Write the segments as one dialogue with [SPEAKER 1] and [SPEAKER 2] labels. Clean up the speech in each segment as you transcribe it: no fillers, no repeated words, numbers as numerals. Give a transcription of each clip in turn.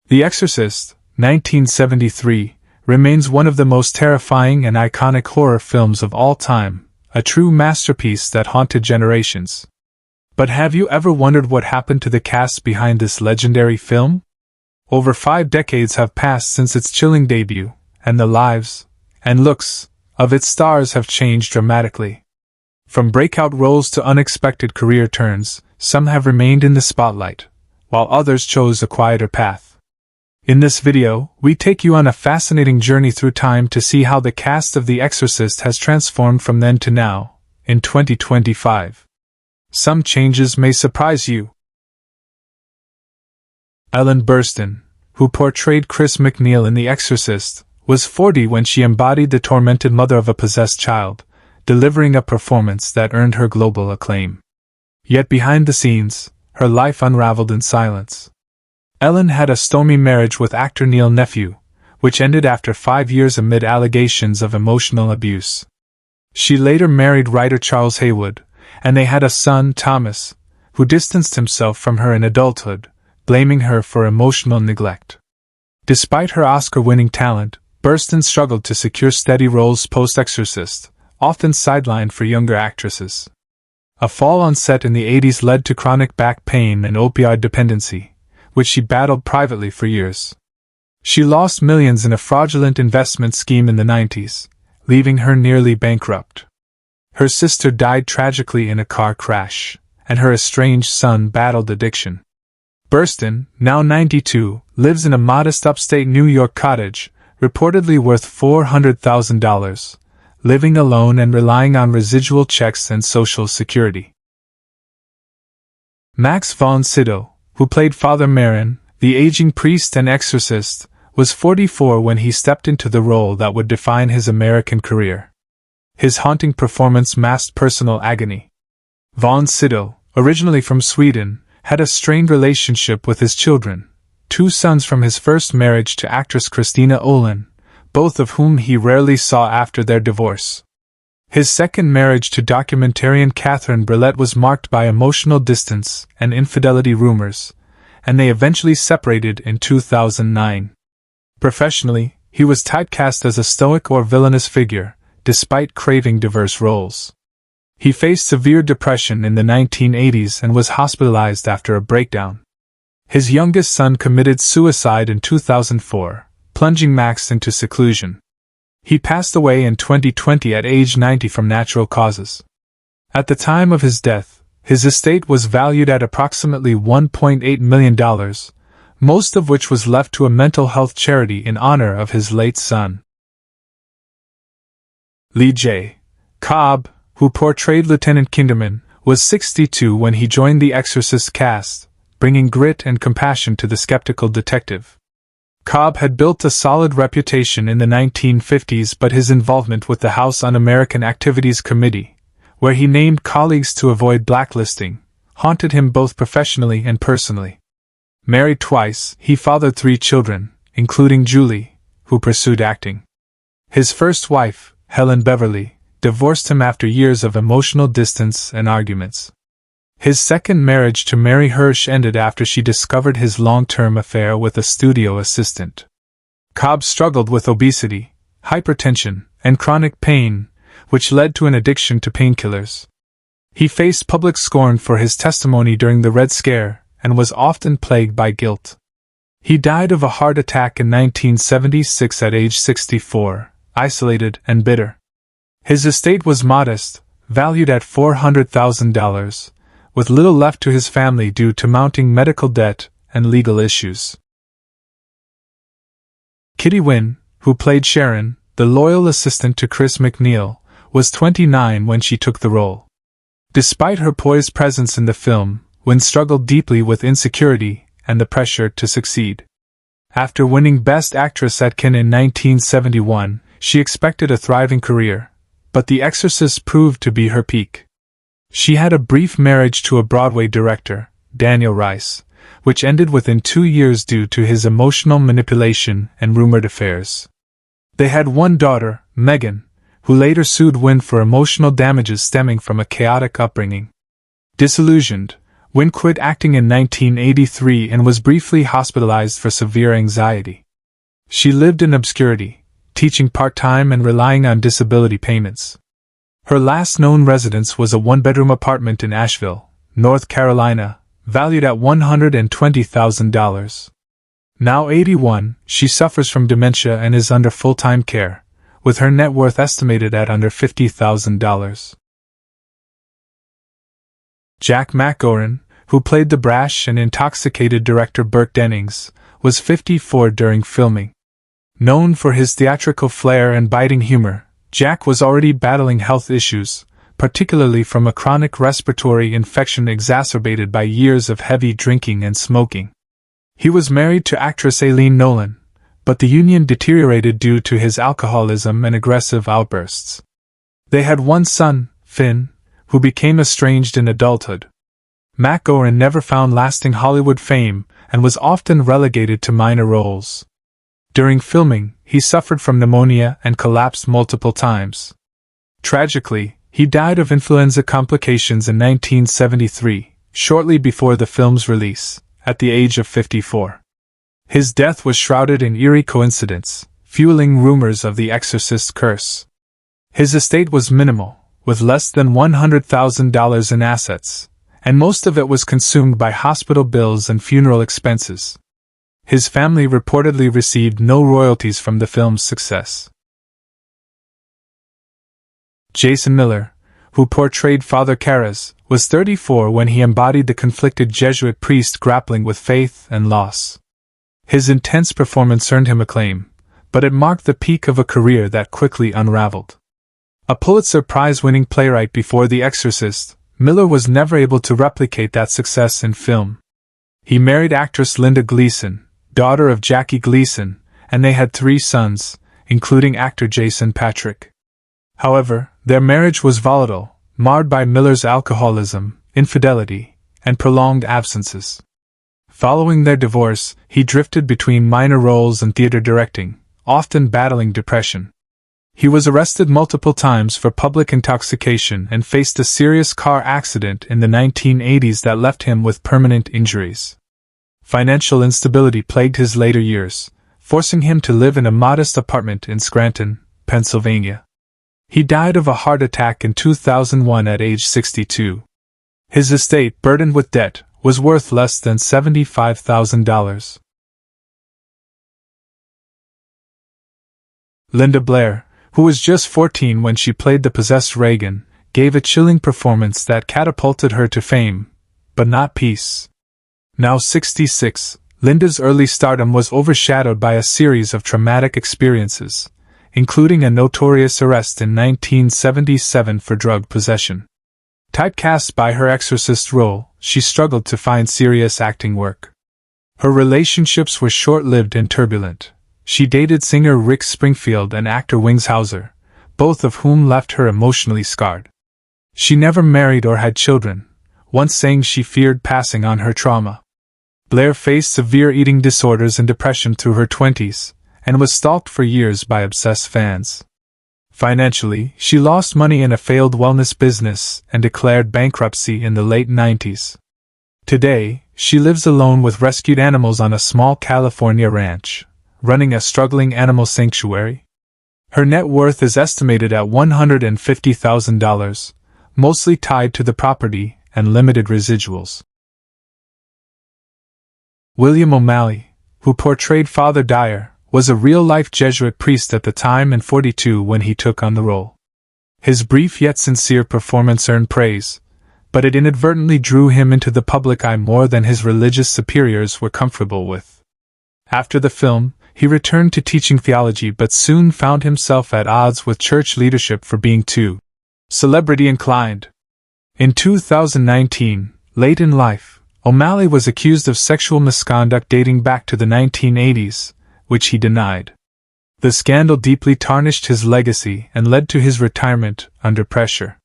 [SPEAKER 1] The Exorcist, 1973, remains one of the most terrifying and iconic horror films of all time, a true masterpiece that haunted generations. But have you ever wondered what happened to the cast behind this legendary film? Over 5 decades have passed since its chilling debut, and the lives and looks of its stars have changed dramatically. From breakout roles to unexpected career turns, some have remained in the spotlight, while others chose a quieter path. In this video, we take you on a fascinating journey through time to see how the cast of The Exorcist has transformed from then to now, in 2025. Some changes may surprise you. Ellen Burstyn, who portrayed Chris MacNeil in The Exorcist, was 40 when she embodied the tormented mother of a possessed child, delivering a performance that earned her global acclaim. Yet behind the scenes, her life unraveled in silence. Ellen had a stormy marriage with actor Neil Nephew, which ended after 5 years amid allegations of emotional abuse. She later married writer Charles Haywood, and they had a son, Thomas, who distanced himself from her in adulthood, blaming her for emotional neglect. Despite her Oscar-winning talent, Burstyn struggled to secure steady roles post-Exorcist, often sidelined for younger actresses. A fall on set in the 80s led to chronic back pain and opioid dependency, which she battled privately for years. She lost millions in a fraudulent investment scheme in the 90s, leaving her nearly bankrupt. Her sister died tragically in a car crash, and her estranged son battled addiction. Burstyn, now 92, lives in a modest upstate New York cottage, reportedly worth $400,000, living alone and relying on residual checks and Social Security. Max von Sydow, who played Father Merrin, the aging priest and exorcist, was 44 when he stepped into the role that would define his American career. His haunting performance masked personal agony. Von Sydow, originally from Sweden, had a strained relationship with his children, 2 sons from his first marriage to actress Christina Olin, both of whom he rarely saw after their divorce. His second marriage to documentarian Catherine Breillat was marked by emotional distance and infidelity rumors, and they eventually separated in 2009. Professionally, he was typecast as a stoic or villainous figure, despite craving diverse roles. He faced severe depression in the 1980s and was hospitalized after a breakdown. His youngest son committed suicide in 2004, plunging Max into seclusion. He passed away in 2020 at age 90 from natural causes. At the time of his death, his estate was valued at approximately $1.8 million, most of which was left to a mental health charity in honor of his late son. Lee J. Cobb, who portrayed Lieutenant Kinderman, was 62 when he joined the Exorcist cast, bringing grit and compassion to the skeptical detective. Cobb had built a solid reputation in the 1950s, but his involvement with the House Un-American Activities Committee, where he named colleagues to avoid blacklisting, haunted him both professionally and personally. Married twice, he fathered 3 children, including Julie, who pursued acting. His first wife, Helen Beverly, divorced him after years of emotional distance and arguments. His second marriage to Mary Hirsch ended after she discovered his long-term affair with a studio assistant. Cobb struggled with obesity, hypertension, and chronic pain, which led to an addiction to painkillers. He faced public scorn for his testimony during the Red Scare and was often plagued by guilt. He died of a heart attack in 1976 at age 64, isolated and bitter. His estate was modest, valued at $400,000, with little left to his family due to mounting medical debt and legal issues. Kitty Wynn, who played Sharon, the loyal assistant to Chris MacNeil, was 29 when she took the role. Despite her poised presence in the film, Wynn struggled deeply with insecurity and the pressure to succeed. After winning Best Actress at Cannes in 1971, she expected a thriving career, but The Exorcist proved to be her peak. She had a brief marriage to a Broadway director, Daniel Rice, which ended within 2 years due to his emotional manipulation and rumored affairs. They had one daughter, Megan, who later sued Wynn for emotional damages stemming from a chaotic upbringing. Disillusioned, Wynn quit acting in 1983 and was briefly hospitalized for severe anxiety. She lived in obscurity, teaching part-time and relying on disability payments. Her last known residence was a one-bedroom apartment in Asheville, North Carolina, valued at $120,000. Now 81, she suffers from dementia and is under full-time care, with her net worth estimated at under $50,000. Jack McGowan, who played the brash and intoxicated director Burke Dennings, was 54 during filming. Known for his theatrical flair and biting humor, Jack was already battling health issues, particularly from a chronic respiratory infection exacerbated by years of heavy drinking and smoking. He was married to actress Aileen Nolan, but the union deteriorated due to his alcoholism and aggressive outbursts. They had one son, Finn, who became estranged in adulthood. McGowan never found lasting Hollywood fame and was often relegated to minor roles. During filming, he suffered from pneumonia and collapsed multiple times. Tragically, he died of influenza complications in 1973, shortly before the film's release, at the age of 54. His death was shrouded in eerie coincidence, fueling rumors of the Exorcist curse. His estate was minimal, with less than $100,000 in assets, and most of it was consumed by hospital bills and funeral expenses. His family reportedly received no royalties from the film's success. Jason Miller, who portrayed Father Karras, was 34 when he embodied the conflicted Jesuit priest grappling with faith and loss. His intense performance earned him acclaim, but it marked the peak of a career that quickly unraveled. A Pulitzer Prize-winning playwright before The Exorcist, Miller was never able to replicate that success in film. He married actress Linda Gleason, daughter of Jackie Gleason, and they had 3 sons, including actor Jason Patric. However, their marriage was volatile, marred by Miller's alcoholism, infidelity, and prolonged absences. Following their divorce, he drifted between minor roles and theater directing, often battling depression. He was arrested multiple times for public intoxication and faced a serious car accident in the 1980s that left him with permanent injuries. Financial instability plagued his later years, forcing him to live in a modest apartment in Scranton, Pennsylvania. He died of a heart attack in 2001 at age 62. His estate, burdened with debt, was worth less than $75,000. Linda Blair, who was just 14 when she played the possessed Reagan, gave a chilling performance that catapulted her to fame, but not peace. Now 66, Linda's early stardom was overshadowed by a series of traumatic experiences, including a notorious arrest in 1977 for drug possession. Typecast by her Exorcist role, she struggled to find serious acting work. Her relationships were short-lived and turbulent. She dated singer Rick Springfield and actor Wings Hauser, both of whom left her emotionally scarred. She never married or had children, once saying she feared passing on her trauma. Blair faced severe eating disorders and depression through her 20s, and was stalked for years by obsessed fans. Financially, she lost money in a failed wellness business and declared bankruptcy in the late 90s. Today, she lives alone with rescued animals on a small California ranch, running a struggling animal sanctuary. Her net worth is estimated at $150,000, mostly tied to the property and limited residuals. William O'Malley, who portrayed Father Dyer, was a real-life Jesuit priest at the time and 42 when he took on the role. His brief yet sincere performance earned praise, but it inadvertently drew him into the public eye more than his religious superiors were comfortable with. After the film, he returned to teaching theology but soon found himself at odds with church leadership for being too celebrity-inclined. In 2019, late in life, O'Malley was accused of sexual misconduct dating back to the 1980s, which he denied. The scandal deeply tarnished his legacy and led to his retirement under pressure.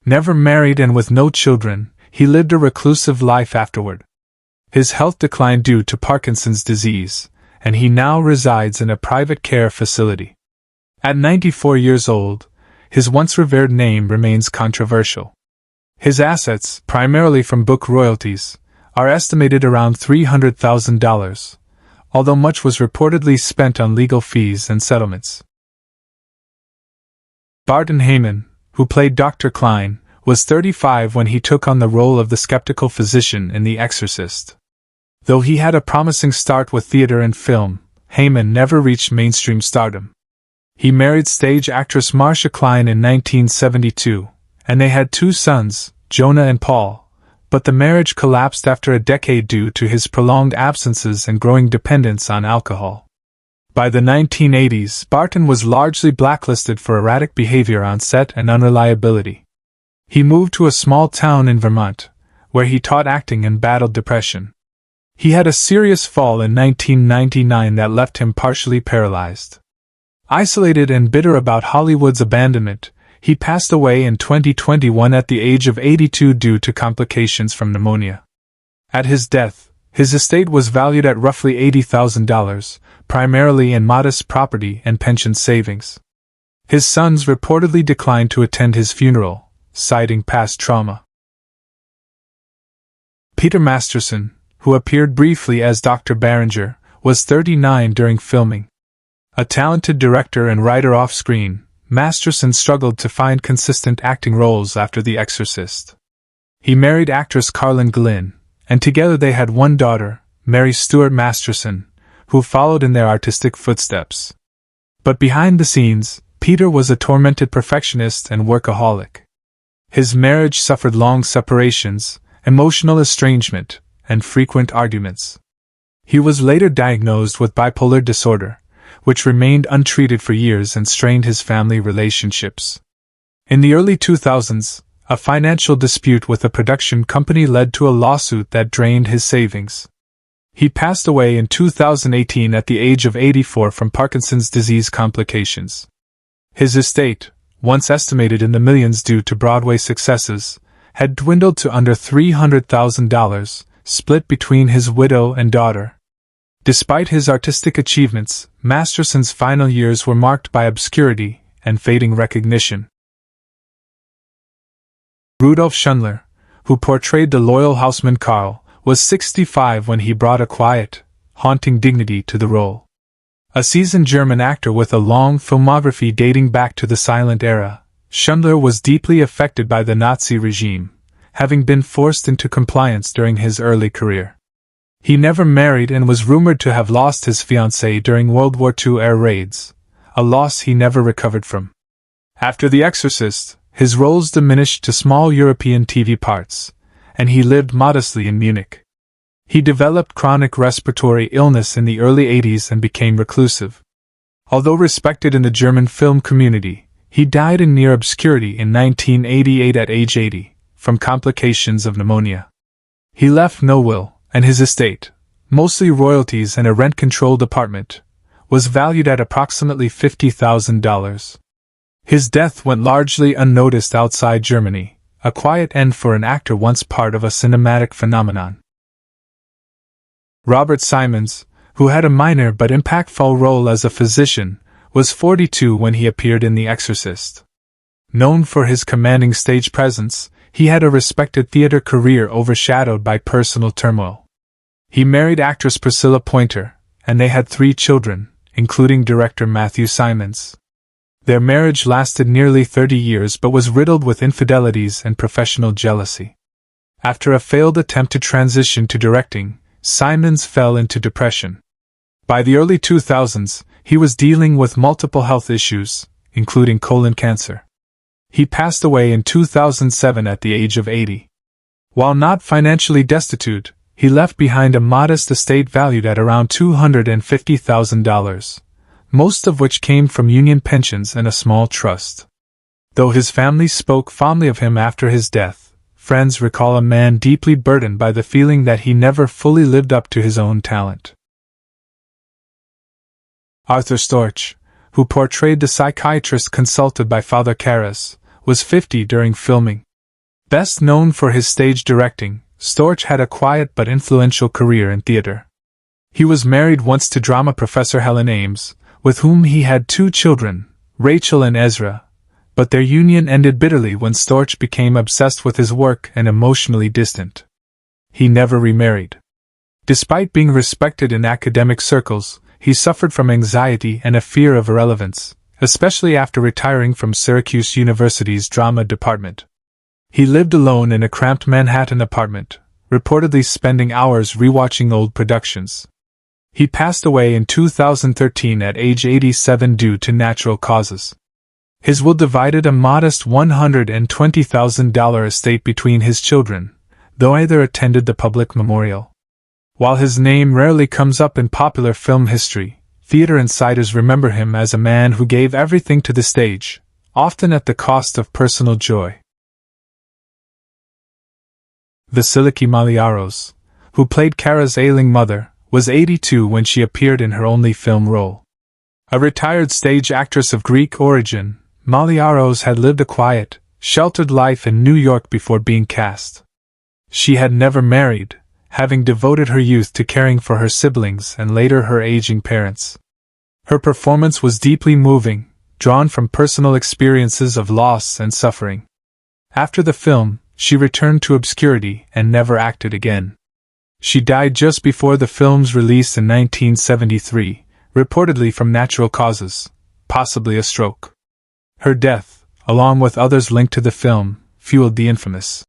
[SPEAKER 1] Never married and with no children, he lived a reclusive life afterward. His health declined due to Parkinson's disease, and he now resides in a private care facility. At 94 years old, his once revered name remains controversial. His assets, primarily from book royalties, are estimated around $300,000, although much was reportedly spent on legal fees and settlements. Barton Heyman, who played Dr. Klein, was 35 when he took on the role of the skeptical physician in The Exorcist. Though he had a promising start with theater and film, Heyman never reached mainstream stardom. He married stage actress Marcia Klein in 1972, and they had 2 sons, Jonah and Paul, but the marriage collapsed after a decade due to his prolonged absences and growing dependence on alcohol. By the 1980s, Barton was largely blacklisted for erratic behavior on set and unreliability. He moved to a small town in Vermont, where he taught acting and battled depression. He had a serious fall in 1999 that left him partially paralyzed. Isolated and bitter about Hollywood's abandonment, he passed away in 2021 at the age of 82 due to complications from pneumonia. At his death, his estate was valued at roughly $80,000, primarily in modest property and pension savings. His sons reportedly declined to attend his funeral, citing past trauma. Peter Masterson, who appeared briefly as Dr. Barringer, was 39 during filming. A talented director and writer off-screen, Masterson struggled to find consistent acting roles after The Exorcist. He married actress Carlin Glynn, and together they had one daughter, Mary Stuart Masterson, who followed in their artistic footsteps. But behind the scenes, Peter was a tormented perfectionist and workaholic. His marriage suffered long separations, emotional estrangement, and frequent arguments. He was later diagnosed with bipolar disorder, which remained untreated for years and strained his family relationships. In the early 2000s, a financial dispute with a production company led to a lawsuit that drained his savings. He passed away in 2018 at the age of 84 from Parkinson's disease complications. His estate, once estimated in the millions due to Broadway successes, had dwindled to under $300,000, split between his widow and daughter. Despite his artistic achievements, Masterson's final years were marked by obscurity and fading recognition. Rudolf Schundler, who portrayed the loyal houseman Karl, was 65 when he brought a quiet, haunting dignity to the role. A seasoned German actor with a long filmography dating back to the silent era, Schundler was deeply affected by the Nazi regime, having been forced into compliance during his early career. He never married and was rumored to have lost his fiancée during World War II air raids, a loss he never recovered from. After The Exorcist, his roles diminished to small European TV parts, and he lived modestly in Munich. He developed chronic respiratory illness in the early 80s and became reclusive. Although respected in the German film community, he died in near obscurity in 1988 at age 80, from complications of pneumonia. He left no will, and his estate, mostly royalties and a rent-controlled apartment, was valued at approximately $50,000. His death went largely unnoticed outside Germany, a quiet end for an actor once part of a cinematic phenomenon. Robert Simons, who had a minor but impactful role as a physician, was 42 when he appeared in The Exorcist. Known for his commanding stage presence, he had a respected theater career overshadowed by personal turmoil. He married actress Priscilla Pointer, and they had 3 children, including director Matthew Simons. Their marriage lasted nearly 30 years but was riddled with infidelities and professional jealousy. After a failed attempt to transition to directing, Simons fell into depression. By the early 2000s, he was dealing with multiple health issues, including colon cancer. He passed away in 2007 at the age of 80. While not financially destitute, he left behind a modest estate valued at around $250,000, most of which came from union pensions and a small trust. Though his family spoke fondly of him after his death, friends recall a man deeply burdened by the feeling that he never fully lived up to his own talent. Arthur Storch, who portrayed the psychiatrist consulted by Father Karras, was 50 during filming. Best known for his stage directing, Storch had a quiet but influential career in theater. He was married once to drama professor Helen Ames, with whom he had 2 children, Rachel and Ezra. but their union ended bitterly when Storch became obsessed with his work and emotionally distant. He never remarried. Despite being respected in academic circles, he suffered from anxiety and a fear of irrelevance, especially after retiring from Syracuse University's drama department. He lived alone in a cramped Manhattan apartment, reportedly spending hours rewatching old productions. He passed away in 2013 at age 87 due to natural causes. His will divided a modest $120,000 estate between his children, though neither attended the public memorial. While his name rarely comes up in popular film history, theater insiders remember him as a man who gave everything to the stage, often at the cost of personal joy. Vasiliki Maliaros, who played Kara's ailing mother, was 82 when she appeared in her only film role. A retired stage actress of Greek origin, Maliaros had lived a quiet, sheltered life in New York before being cast. She had never married, having devoted her youth to caring for her siblings and later her aging parents. Her performance was deeply moving, drawn from personal experiences of loss and suffering. After the film, she returned to obscurity and never acted again. She died just before the film's release in 1973, reportedly from natural causes, possibly a stroke. Her death, along with others linked to the film, fueled the infamous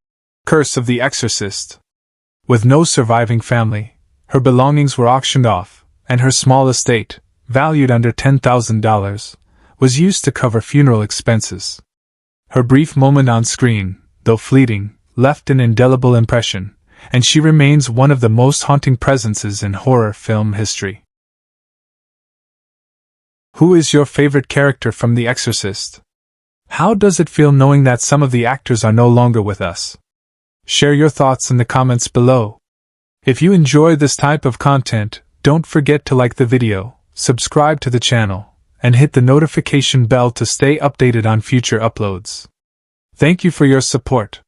[SPEAKER 1] curse of the Exorcist. With no surviving family, her belongings were auctioned off, and her small estate, valued under $10,000, was used to cover funeral expenses. Her brief moment on screen, though fleeting, left an indelible impression, and she remains one of the most haunting presences in horror film history. Who is your favorite character from The Exorcist? How does it feel knowing that some of the actors are no longer with us? Share your thoughts in the comments below. If you enjoy this type of content, don't forget to like the video, subscribe to the channel, and hit the notification bell to stay updated on future uploads. Thank you for your support.